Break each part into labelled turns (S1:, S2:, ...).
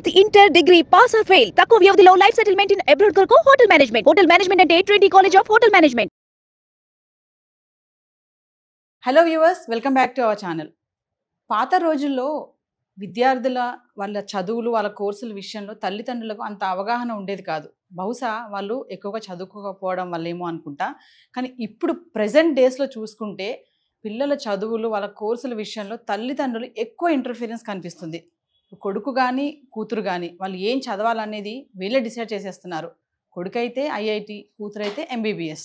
S1: 10th inter degree pass or fail తక్కువ వ్యవధిలో life settlement in abroad కొరకు hotel management అంటే ట్రెంటీ college of hotel management.
S2: Hello viewers, welcome back to our channel. పాత రోజుల్లో విద్యార్థుల వాళ్ళ చదువులు వాళ్ళ కోర్సుల విషయంలో తల్లిదండ్రులకు అంత అవగాహన ఉండేది కాదు. బహుశా వాళ్ళు ఎక్కువగా చదువుకోకపోవడం వల్లేమో అనుకుంటా. కానీ ఇప్పుడు ప్రజెంట్ డేస్లో చూసుకుంటే పిల్లల చదువులు వాళ్ళ కోర్సుల విషయంలో తల్లిదండ్రులు ఎక్కువ ఇంటర్ఫీరెన్స్ కనిపిస్తుంది. కొడుకు కానీ కూతురు కానీ వాళ్ళు ఏం చదవాలనేది వీళ్ళే డిసైడ్ చేసేస్తున్నారు. కొడుకైతే ఐఐటి, కూతురైతే ఎంబీబీఎస్.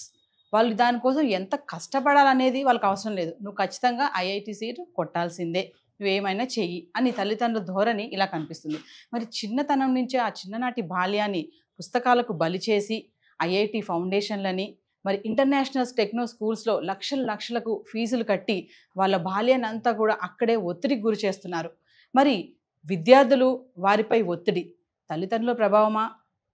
S2: వాళ్ళు దానికోసం ఎంత కష్టపడాలనేది వాళ్ళకి అవసరం లేదు. నువ్వు ఖచ్చితంగా ఐఐటి సీట్ కొట్టాల్సిందే, నువ్వేమైనా చెయ్యి అని తల్లిదండ్రుల ధోరణి ఇలా కనిపిస్తుంది. మరి చిన్నతనం నుంచే ఆ చిన్ననాటి బాల్యాన్ని పుస్తకాలకు బలి చేసి ఐఐటి ఫౌండేషన్లని, మరి ఇంటర్నేషనల్ టెక్నో స్కూల్స్లో లక్షలకు ఫీజులు కట్టి వాళ్ళ బాల్యాన్ని అంతా కూడా అక్కడే ఒత్తిడికి గురి చేస్తున్నారు. మరి విద్యార్థులు వారిపై ఒత్తిడి తల్లిదండ్రుల ప్రభావమా?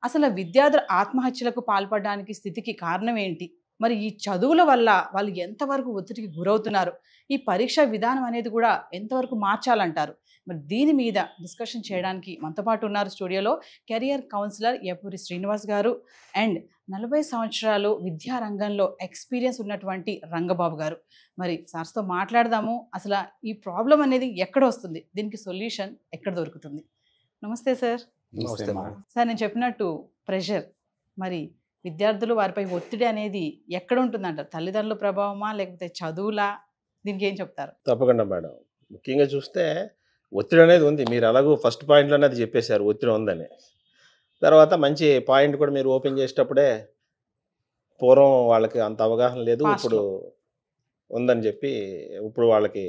S2: అసలు విద్యార్థుల ఆత్మహత్యలకు పాల్పడడానికి స్థితికి కారణం ఏంటి? మరి ఈ చదువుల వల్ల వాళ్ళు ఎంతవరకు ఒత్తిడికి గురవుతున్నారు? ఈ పరీక్ష విధానం అనేది కూడా ఎంతవరకు మార్చాలంటారు? మరి దీని మీద డిస్కషన్ చేయడానికి మనతో పాటు ఉన్నారు స్టూడియోలో కెరియర్ కౌన్సిలర్ యపూరి శ్రీనివాస్ గారు అండ్ 40 సంవత్సరాలు విద్యారంగంలో ఎక్స్పీరియన్స్ ఉన్నటువంటి రంగబాబు గారు. మరి సార్స్తో మాట్లాడదాము. అసలు ఈ ప్రాబ్లం అనేది ఎక్కడ వస్తుంది, దీనికి సొల్యూషన్ ఎక్కడ దొరుకుతుంది? నమస్తే సార్. సార్, నేను చెప్పినట్టు ప్రెషర్, మరి విద్యార్థులు వారిపై ఒత్తిడి అనేది ఎక్కడ ఉంటుందంటారు? తల్లిదండ్రుల ప్రభావమా లేకపోతే చదువులా? దీనికి ఏం చెప్తారు?
S3: తప్పకుండా మేడం. ముఖ్యంగా చూస్తే ఒత్తిడి అనేది ఉంది. మీరు అలాగూ ఫస్ట్ పాయింట్లోనే అది చెప్పేశారు, ఒత్తిడి ఉందని. తర్వాత మంచి పాయింట్ కూడా మీరు ఓపెన్ చేసేటప్పుడే పూర్వం వాళ్ళకి అంత అవగాహన లేదు, ఇప్పుడు ఉందని చెప్పి ఇప్పుడు వాళ్ళకి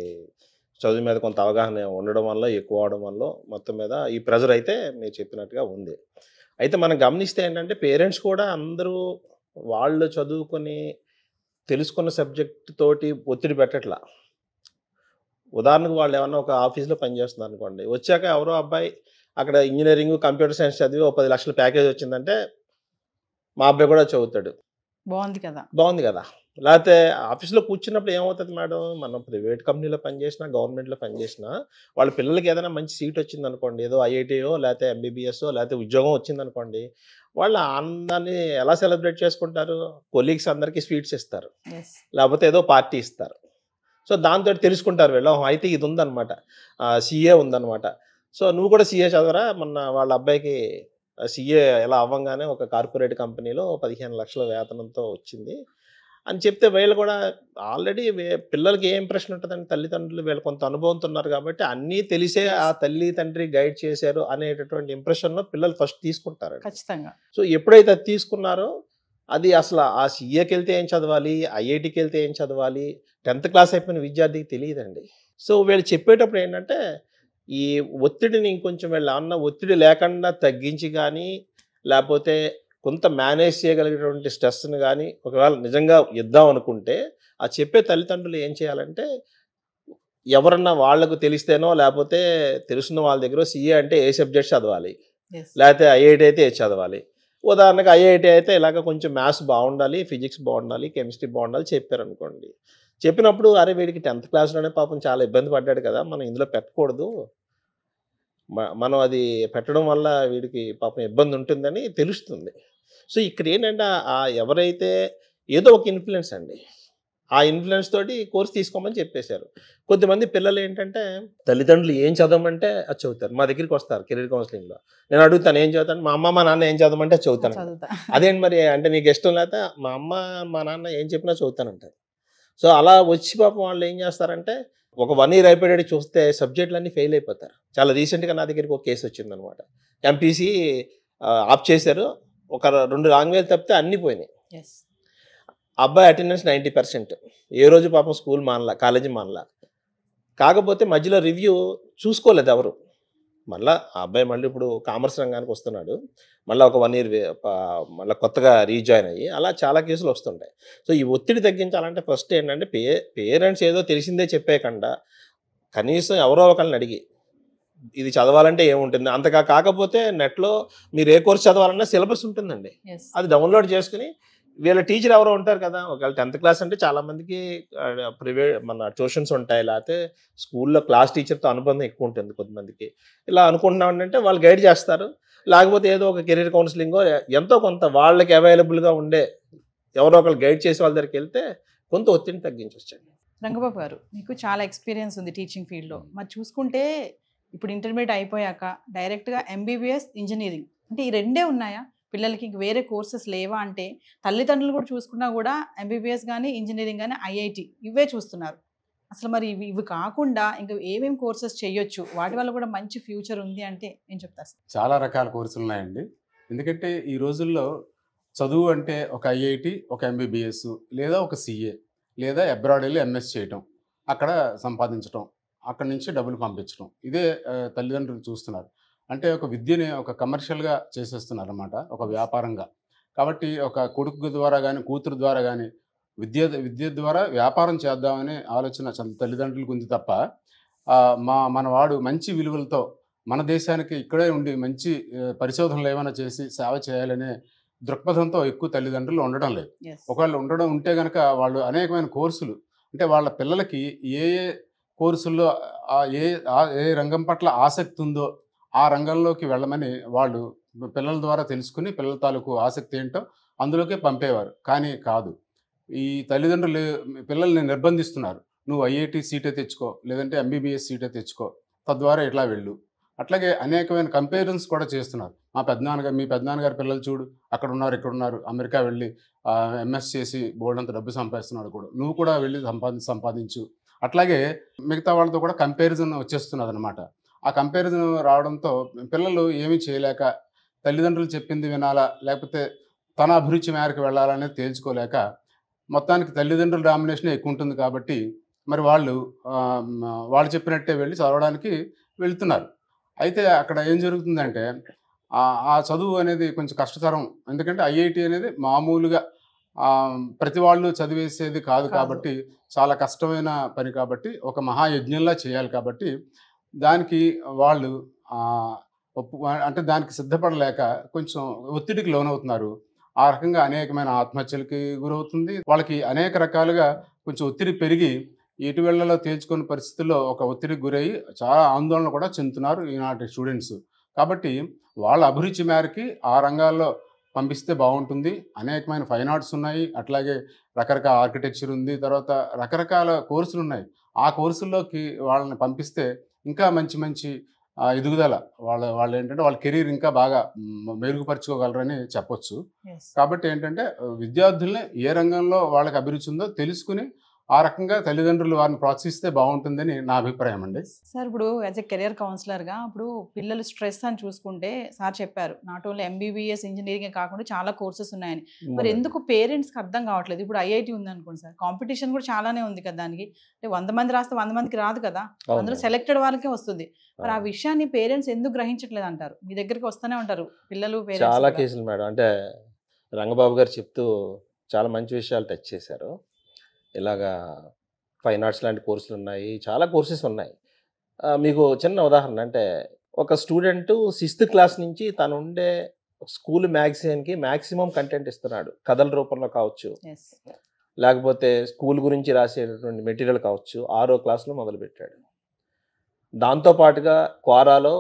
S3: చదువు మీద కొంత అవగాహన ఉండడం వల్ల, ఎక్కువ అవడం వల్ల మొత్తం మీద ఈ ప్రెజర్ అయితే మీరు చెప్పినట్టుగా ఉంది. అయితే మనం గమనిస్తే ఏంటంటే పేరెంట్స్ కూడా అందరూ వాళ్ళు చదువుకొని తెలుసుకున్న సబ్జెక్ట్ తోటి ఒత్తిడి పెట్టట్లా. ఉదాహరణకు వాళ్ళు ఏమన్నా ఒక ఆఫీస్లో పనిచేస్తున్నారు అనుకోండి, వచ్చాక ఎవరో అబ్బాయి అక్కడ ఇంజనీరింగ్, కంప్యూటర్ సైన్స్ చదివి 10 లక్షల ప్యాకేజ్ వచ్చిందంటే మా అబ్బాయి కూడా చదువుతాడు. బాగుంది కదా. లేకపోతే ఆఫీస్లో కూర్చున్నప్పుడు ఏమవుతుంది మేడం, మనం ప్రైవేట్ కంపెనీలో పనిచేసినా, గవర్నమెంట్లో పనిచేసినా వాళ్ళ పిల్లలకి ఏదైనా మంచి సీట్ వచ్చింది అనుకోండి, ఏదో ఐఐటీయో లేకపోతే ఎంబీబీఎస్ఓ లేకపోతే ఉద్యోగం వచ్చిందనుకోండి, వాళ్ళ ఆనందాన్ని ఎలా సెలబ్రేట్ చేసుకుంటారు? కొలీగ్స్ అందరికీ స్వీట్స్ ఇస్తారు, లేకపోతే ఏదో పార్టీ ఇస్తారు. సో దాంతో తెలుసుకుంటారు వీళ్ళు, అయితే ఇది ఉందన్నమాట, సీఏ ఉందన్నమాట. సో నువ్వు కూడా సీఏ చదవరా? మొన్న వాళ్ళ అబ్బాయికి సీఏ ఎలా అవ్వంగానే ఒక కార్పొరేట్ కంపెనీలో 15 లక్షల వేతనంతో వచ్చింది అని చెప్తే వీళ్ళు కూడా ఆల్రెడీ పిల్లలకి ఏ ఇంప్రెషన్ ఉంటుందండి? తల్లిదండ్రులు వీళ్ళు కొంత అనుభవంతో ఉన్నారు కాబట్టి అన్నీ తెలిసే ఆ తల్లి తండ్రి గైడ్ చేశారు అనేటటువంటి ఇంప్రెషన్లో పిల్లలు ఫస్ట్ తీసుకుంటారు ఖచ్చితంగా. సో ఎప్పుడైతే అది తీసుకున్నారో అది అసలు ఆ సీఏకి వెళ్తే ఏం చదవాలి, ఐఐటికి వెళ్తే ఏం చదవాలి, 10th క్లాస్ అయిపోయిన విద్యార్థికి తెలియదండి. సో వీళ్ళు చెప్పేటప్పుడు ఏంటంటే ఈ ఒత్తిడిని ఇంకొంచెం వీళ్ళు ఏమన్నా ఒత్తిడి లేకుండా తగ్గించి కానీ, లేకపోతే కొంత మేనేజ్ చేయగలిగేటువంటి స్ట్రెస్ని కానీ ఒకవేళ నిజంగా ఇద్దాం అనుకుంటే ఆ చెప్పే తల్లిదండ్రులు ఏం చేయాలంటే, ఎవరన్నా వాళ్లకు తెలిస్తేనో లేకపోతే తెలుసున్న వాళ్ళ దగ్గర సీఏ అంటే ఏ సబ్జెక్ట్ చదవాలి, లేకపోతే ఐఐటి అయితే ఏ చదవాలి. ఉదాహరణకు ఐఐటి అయితే ఇలాగ కొంచెం మ్యాథ్స్ బాగుండాలి, ఫిజిక్స్ బాగుండాలి, కెమిస్ట్రీ బాగుండాలి చెప్పారనుకోండి. చెప్పినప్పుడు అరే వీడికి 10th క్లాస్లోనే పాపం చాలా ఇబ్బంది పడ్డాడు కదా, మనం ఇందులో పెట్టకూడదు, మనం అది పెట్టడం వల్ల వీడికి పాపం ఇబ్బంది ఉంటుందని తెలుస్తుంది. సో ఇక్కడ ఏంటంటే ఎవరైతే ఏదో ఒక ఇన్ఫ్లుయెన్స్ అండి, ఆ ఇన్ఫ్లుయెన్స్ తోటి కోర్స్ తీసుకోమని చెప్పేశారు. కొద్దిమంది పిల్లలు ఏంటంటే తల్లిదండ్రులు ఏం చదవమంటే అది చదువుతారు. మా దగ్గరికి వస్తారు కెరీర్ కౌన్సిలింగ్లో, నేను అడుగుతాను ఏం చదువుతాను, మా అమ్మ మా నాన్న ఏం చదవమంటే చదువుతాను. అదేంటి మరి అంటే నీకు ఇష్టం లేకపోతే మా అమ్మ మా నాన్న ఏం చెప్పినా చదువుతానంటారు. సో అలా వచ్చి పాపం వాళ్ళు ఏం చేస్తారంటే ఒక 1 year అయిపోయాడు చూస్తే సబ్జెక్టులన్నీ ఫెయిల్ అయిపోతారు. చాలా రీసెంట్గా నా దగ్గరికి ఒక కేసు వచ్చిందనమాట. ఎంపీసీ ఆప్ చేశారు, ఒక 2 లాంగ్వేజ్ తప్పితే అన్నీ పోయినాయి. అబ్బాయి అటెండెన్స్ 90%, ఏ రోజు పాపం స్కూల్ మానలా, కాలేజీ మానలా. కాకపోతే మధ్యలో రివ్యూ చూసుకోలేదు ఎవరు. మళ్ళీ ఆ అబ్బాయి మళ్ళీ ఇప్పుడు కామర్స్ రంగానికి వస్తున్నాడు, మళ్ళీ ఒక 1 year మళ్ళీ కొత్తగా రీజాయిన్ అయ్యి, అలా చాలా కేసులు వస్తుంటాయి. సో ఈ ఒత్తిడి తగ్గించాలంటే ఫస్ట్ ఏంటంటే పేరెంట్స్ ఏదో తెలిసిందే చెప్పేయకుండా కనీసం ఎవరో ఒకరిని అడిగి ఇది చదవాలంటే ఏముంటుంది, అంతగా కాకపోతే నెట్లో మీరు ఏ కోర్స్ చదవాలన్నా సిలబస్ ఉంటుందండి, అది డౌన్లోడ్ చేసుకుని వీళ్ళ టీచర్ ఎవరో ఉంటారు కదా, ఒకవేళ 10th క్లాస్ అంటే చాలా మందికి ప్రైవేట్ మన ట్యూషన్స్ ఉంటాయి, లేకపోతే స్కూల్లో క్లాస్ టీచర్తో అనుబంధం ఎక్కువ ఉంటుంది కొంతమందికి. ఇలా అనుకుంటున్నాం అంటే వాళ్ళు గైడ్ చేస్తారు, లేకపోతే ఏదో ఒక కెరీర్ కౌన్సిలింగో ఎంతో కొంత వాళ్ళకి అవైలబుల్గా ఉండే ఎవరో ఒకరు గైడ్ చేసే వాళ్ళ దగ్గరికి వెళ్తే కొంత ఒత్తిడిని తగ్గించవచ్చండి.
S2: రంగబాబు గారు, మీకు చాలా ఎక్స్పీరియన్స్ ఉంది టీచింగ్ ఫీల్డ్లో. మరి చూసుకుంటే ఇప్పుడు ఇంటర్మీడియట్ అయిపోయాక డైరెక్ట్గా ఎంబీబీఎస్, ఇంజనీరింగ్ అంటే ఈ రెండే ఉన్నాయా పిల్లలకి? ఇంక వేరే కోర్సెస్ లేవా అంటే తల్లిదండ్రులు కూడా చూసుకున్నా కూడా ఎంబీబీఎస్ కానీ ఇంజనీరింగ్ కానీ ఐఐటి ఇవే చూస్తున్నారు. అసలు మరి ఇవి కాకుండా ఇంకా ఏమేమి కోర్సెస్ చేయొచ్చు, వాటి వల్ల కూడా మంచి ఫ్యూచర్ ఉంది అంటే ఏం చెప్తారు సార్?
S4: చాలా రకాల కోర్సులు ఉన్నాయండి. ఎందుకంటే ఈ రోజుల్లో చదువు అంటే ఒక ఐఐటి, ఒక ఎంబీబీఎస్, లేదా ఒక సిఏ, లేదా అబ్రాడ్ వెళ్ళి ఎంఎస్ చేయటం, అక్కడ సంపాదించడం, అక్కడి నుంచి డబ్బులు పంపించడం, ఇదే తల్లిదండ్రులు చూస్తున్నారు. అంటే ఒక విద్యని ఒక కమర్షియల్గా చేసేస్తున్నారు అన్నమాట, ఒక వ్యాపారంగా. కాబట్టి ఒక కొడుకు ద్వారా కానీ కూతురు ద్వారా కానీ విద్య ద్వారా వ్యాపారం చేద్దామనే ఆలోచన తల్లిదండ్రులకు ఉంది తప్ప మన వాడు మంచి విలువలతో మన దేశానికి ఇక్కడే ఉండి మంచి పరిశోధనలు ఏమైనా చేసి సేవ చేయాలనే దృక్పథంతో ఎక్కువ తల్లిదండ్రులు ఉండడం లేదు. ఒకవేళ ఉండడం ఉంటే కనుక వాళ్ళు అనేకమైన కోర్సులు, అంటే వాళ్ళ పిల్లలకి ఏ ఏ కోర్సుల్లో ఏ రంగం పట్ల ఆసక్తి ఉందో ఆ రంగంలోకి వెళ్ళమని వాళ్ళు పిల్లల ద్వారా తెలుసుకుని పిల్లల తాలూకు ఆసక్తి ఏంటో అందులోకే పంపేవారు. కానీ కాదు, ఈ తల్లిదండ్రులు పిల్లల్ని నిర్బంధిస్తున్నారు. నువ్వు ఐఐటి సీటే తెచ్చుకో, లేదంటే ఎంబీబీఎస్ సీటే తెచ్చుకో, తద్వారా ఇట్లా వెళ్ళు. అట్లాగే అనేకమైన కంపారిజన్స్ కూడా చేస్తున్నారు. మీ పెద్దనాన్నగారి పిల్లలు చూడు, అక్కడ ఉన్నారు, ఇక్కడ ఉన్నారు, అమెరికా వెళ్ళి ఎంఎస్ చేసి బోర్డంత డబ్బు సంపాదిస్తున్నాడు కూడా, నువ్వు కూడా వెళ్ళి సంపాదించు. అట్లాగే మిగతా వాళ్ళతో కూడా కంపారిజన్ వచ్చేస్తున్నది అనమాట. ఆ కంపారిజన్ రావడంతో పిల్లలు ఏమీ చేయలేక తల్లిదండ్రులు చెప్పింది వినాలా, లేకపోతే తన అభిరుచి మేరకు వెళ్ళాలనేది తేల్చుకోలేక మొత్తానికి తల్లిదండ్రుల డామినేషన్ ఎక్కువ ఉంటుంది. కాబట్టి మరి వాళ్ళు చెప్పినట్టే వెళ్ళి చదవడానికి వెళ్తున్నారు. అయితే అక్కడ ఏం జరుగుతుందంటే ఆ చదువు అనేది కొంచెం కష్టతరం. ఎందుకంటే ఐఐటి అనేది మామూలుగా ప్రతి వాళ్ళు చదివేసేది కాదు కాబట్టి చాలా కష్టమైన పని కాబట్టి ఒక మహాయజ్ఞంలా చేయాలి కాబట్టి దానికి వాళ్ళు అంటే దానికి సిద్ధపడలేక కొంచెం ఒత్తిడికి లోనవుతున్నారు. ఆ రకంగా అనేకమైన ఆత్మహత్యలకి గురవుతుంది. వాళ్ళకి అనేక రకాలుగా కొంచెం ఒత్తిడి పెరిగి ఎటు వెళ్ళలో తేల్చుకునే పరిస్థితుల్లో ఒక ఒత్తిడికి గురయ్యి చాలా ఆందోళన కూడా చెందుతున్నారు ఈనాటి స్టూడెంట్స్. కాబట్టి వాళ్ళ అభిరుచి మేరకి ఆ రంగాల్లో పంపిస్తే బాగుంటుంది. అనేకమైన ఫైన్ ఆర్ట్స్ ఉన్నాయి, అట్లాగే రకరకాల ఆర్కిటెక్చర్ ఉంది, తర్వాత రకరకాల కోర్సులు ఉన్నాయి. ఆ కోర్సుల్లోకి వాళ్ళని పంపిస్తే ఇంకా మంచి మంచి ఎదుగుదల వాళ్ళు ఏంటంటే వాళ్ళ కెరీర్ ఇంకా బాగా మెరుగుపరుచుకోగలరని చెప్పొచ్చు. కాబట్టి ఏంటంటే విద్యార్థుల్ని ఏ రంగంలో వాళ్ళకి అభిరుచి ఉందో తెలుసుకుని ఆ రకంగా తల్లిదండ్రులు వారిని ప్రోత్సహిస్తే బాగుంటుందని నా అభిప్రాయం అండి.
S2: సార్, ఇప్పుడు యాజ్ ఎ కెరియర్ కౌన్సిలర్గా ఇప్పుడు పిల్లలు స్ట్రెస్ అని చూసుకుంటే సార్ చెప్పారు, నాట్ ఓన్లీ ఎంబీబీఎస్ ఇంజనీరింగే కాకుండా చాలా కోర్సెస్ ఉన్నాయని. మరి ఎందుకు పేరెంట్స్కి అర్థం కావట్లేదు? ఇప్పుడు ఐఐటి ఉంది అనుకోండి సార్, కాంపిటీషన్ కూడా చాలానే ఉంది కదా దానికి. అంటే 100 మంది రాస్తే 100 మందికి రాదు కదా, అందులో సెలెక్టెడ్ వాళ్ళకే వస్తుంది. మరి ఆ విషయాన్ని పేరెంట్స్ ఎందుకు గ్రహించట్లేదు అంటారు? మీ దగ్గరికి వస్తూనే ఉంటారు పిల్లలు, పేరెంట్స్.
S3: చాలా కేసులు మేడం. అంటే రంగబాబు గారు చెప్తూ చాలా మంచి విషయాలు టచ్ చేశారు. ఇలాగా ఫైన్ ఆర్ట్స్ లాంటి కోర్సులు ఉన్నాయి, చాలా కోర్సెస్ ఉన్నాయి. మీకు చిన్న ఉదాహరణ అంటే ఒక స్టూడెంట్ 6th క్లాస్ నుంచి తను ఉండే స్కూల్ మ్యాగజైన్కి మ్యాక్సిమం కంటెంట్ ఇస్తున్నాడు. కథల రూపంలో కావచ్చు, లేకపోతే స్కూల్ గురించి రాసేటటువంటి మెటీరియల్ కావచ్చు. 6వ క్లాస్లో మొదలుపెట్టాడు. దాంతోపాటుగా క్వారాలో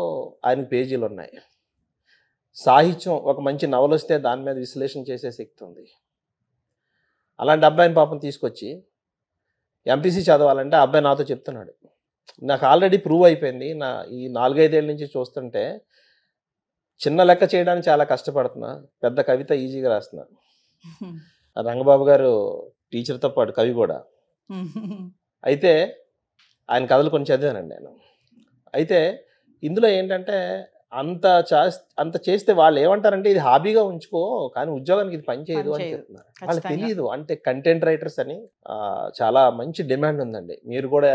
S3: ఆయనకు పేజీలు ఉన్నాయి. సాహిత్యం, ఒక మంచి నవల వస్తే దాని మీద విశ్లేషణ చేసే శక్తి ఉంది. అలాంటి అబ్బాయిని పాపం తీసుకొచ్చి ఎంపీసీ చదవాలంటే ఆ అబ్బాయి నాతో చెప్తున్నాడు, నాకు ఆల్రెడీ ప్రూవ్ అయిపోయింది, ఈ 4-5 ఏళ్ళ నుంచి చూస్తుంటే చిన్న లెక్క చేయడానికి చాలా కష్టపడుతున్నా, పెద్ద కవిత ఈజీగా రాస్తున్నా. రంగబాబు గారు టీచర్తో పాటు కవి కూడా. అయితే ఆయన కథలు కొంచెం చదివానండి నేను. అయితే ఇందులో ఏంటంటే అంత చేస్తే వాళ్ళు ఏమంటారంటే ఇది హాబీగా ఉంచుకో, కానీ ఉద్యోగానికి ఇది పని చేయదు అని చెప్తున్నారు. వాళ్ళకి తెలియదు. అంటే కంటెంట్ రైటర్స్ అని చాలా మంచి డిమాండ్ ఉందండి. మీరు కూడా